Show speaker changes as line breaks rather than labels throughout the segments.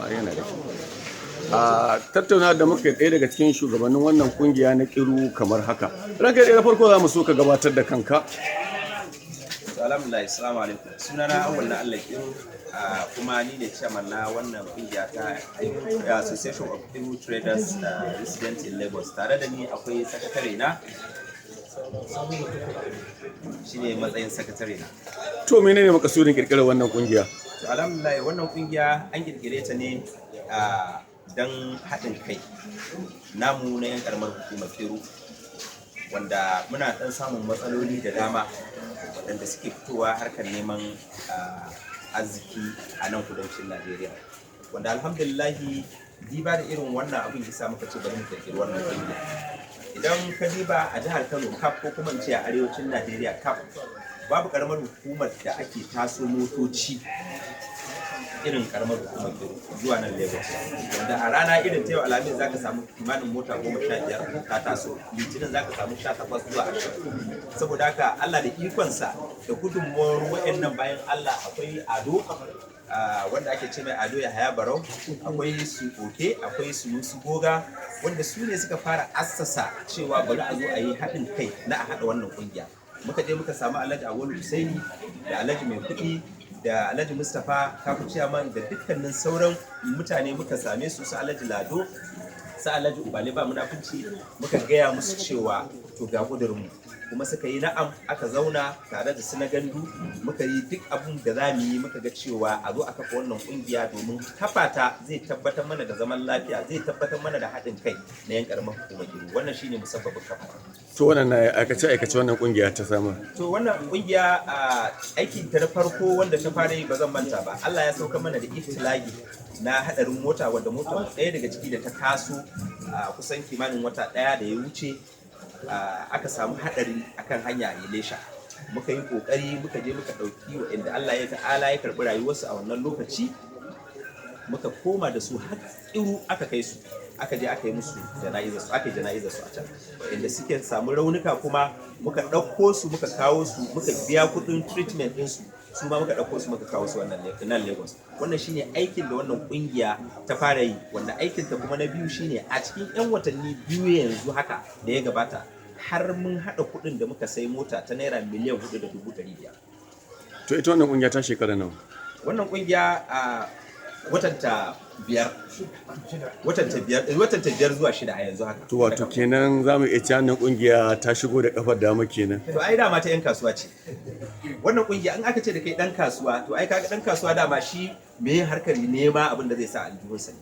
Yana da kyau. A tattauna da muka ɗaya daga cikin shugabannin wannan kungiya na Kiru kamar haka. Ranka ɗaya na farko za mu so ka gabatar da kanka.
Alhamdulillah, assalamu alaikum. Sunana Awwal na Allah Kiru, kuma ni ne chairman na wannan kungiya ta Association of Kiru Traders Resident in Lagos. Tare da ni akwai sakatare na, shine matsayin sakatare na.
To menene makasudin kirkirar wannan kungiya?
To alhamdulillah, wannan kungiya an kirkire ta ne don haɗin kai namu na 'yan karamar hukumar Kiru, wanda muna ɗan samun matsaloli da dama waɗanda suke fitowa harkar neman arziki a nan kudancin Najeriya, wanda alhamdulillahi diba da irin wannan abin ya muka ce bari mu kirkiri wannan kungiya. Idan ka diba a jihar Kano kaf, ko kuma in ce a arewacin Najeriya kaf, babu karamar hukumar da ake taso motoci irin karamar hukumar Kiru zuwa nan Lagos, wanda a rana irin ta yau Alhamis zaka samu kimanin mota 15 ta taso, Litinin zaka samu 18 zuwa 20. Saboda haka Allah da ikonsa da gudunmuwar waɗannan bayan Allah, akwai Ado wanda ake ce mai Ado Yahaya Barau, akwai su Oke, akwai su Musu Goga, wanda su ne suka fara assasa cewa bari a zo a yi haɗin kai na a haɗa wannan ƙungiya. Muka je muka samu Alhaji Awolu Husaini da Alhaji Mai Kuɗi da Alhaji Mustapha Kafu Ciyaman da dukkanin sauran mutane, muka same su Alhaji Lado, su Alhaji Ubale ba munafunci, muka gaya musu cewa to ga kudurinmu, kuma suka yi na'am. Aka zauna tare da su na gandu, muka yi duk abun da za mu yi, muka ga cewa a zo a kafa wannan kungiya, domin kafa ta zai tabbatar mana da zaman lafiya, zai tabbatar mana da haɗin kai na 'yan karamar hukumar Kiru. Wannan shine musabbabin kafa.
To wannan aikace wannan kungiya ta samu.
To wannan kungiya aikin ta na farko wanda ta fara yi ba zan manta ba. Allah ya sauka mana da iftilagi na hadarin mota, wanda mota ɗaya daga ciki da ta taso kusan kimanin wata ɗaya da ya wuce, aka samu hadari akan hanya a Ilesha. Muka yi kokari, muka je muka ɗauki waɗanda Allah ya ta'ala ya karɓi rayuwarsu a wannan lokaci, muka koma da su har Kiru aka kai su, aka je aka yi musu jana'izar su, aka yi jana'izar su a can. Inda suke samu raunuka kuma muka ɗauko su, muka kawo su, muka biya kuɗin treatment ɗin su ma muka ɗauko su muka kawo su nan Lagos. Wannan shine aikin da wannan kungiya ta fara yi, wanda aikin ta kuma na biyu shine a cikin 'yan watanni biyu yanzu haka da ya gabata, har mun haɗa kuɗin da muka sai mota ta naira miliyan 4.500.
To ita wannan kungiya ta shekara nawa?
Wannan kungiya watanta biyar zuwa 6 a yanzu haka.
To wato kenan za mu iya cewa wannan kungiya ta shigo da kafar dama kenan.
To ai dama ta 'yan kasuwa ce wannan kungiya. In aka ce da kai dan kasuwa, to ai kaga dan kasuwa dama shi me harkar nema abin da zai sa aljihunsa ne.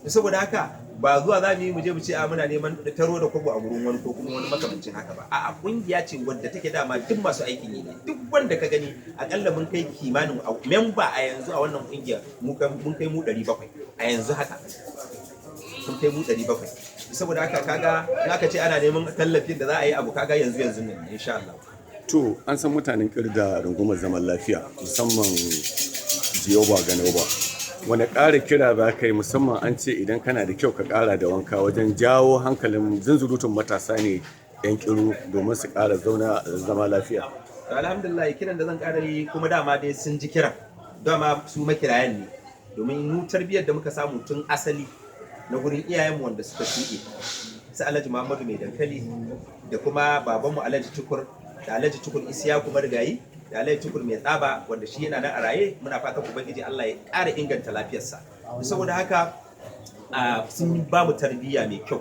Saboda haka ba zuwa za mu je mu ce muna neman taro da kwabo a gurin wani ko kuma wani makamancin haka ba. A'a, kungiya ce wadda take dama duk masu aikin yi ne. Duk wanda ka gani akalla mun kai kimanin memba a yanzu a wannan kungiyar mun kai mu 700 a yanzu haka. Mun kai mu 700. Saboda haka kaga in aka ce ana neman tallafin da za a yi abu, kaga yanzu ne insha Allah.
To an san mutanen Kiru da rungumar zaman lafiya, musamman Jiyoba Ganoba. Wani ƙara kira za ka yi, musamman an ce idan kana da kyau ka ƙara da wanka, wajen jawo hankalin zunzurutun matasa ne 'yan Kiru domin su ƙara zama lafiya?
Alhamdulillah, kiran da zan ƙara yi kuma dama dai sun ji kiran, dama su makirayen ne, domin mu tarbiyyar da muka samu tun asali na gurin iyayenmu wanda suka shuɗe, su Alhaji Muhammadu Mai Dankali da kuma babanmu Alhaji Tukur da Alhaji Tukur Isiyaku Marigayi da Alhaji Tukur Mai Tsaba, wanda shi yana nan a raye. Muna fatan Ubangiji Allah ya ƙara inganta lafiyarsa. Saboda haka sun ba mu tarbiyya mai kyau,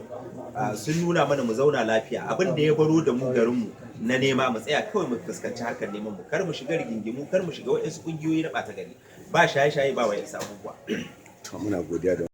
sun nuna mana mu zauna lafiya. Abin da ya baro da mu garinmu na nema, mu tsaya kawai mu fuskanci harkar neman mu, kar mu shiga rigingimu, kar mu shiga waɗansu ƙungiyoyi na ɓata gari, ba shaye-shaye, ba wayansu abubuwa.
To muna godiya da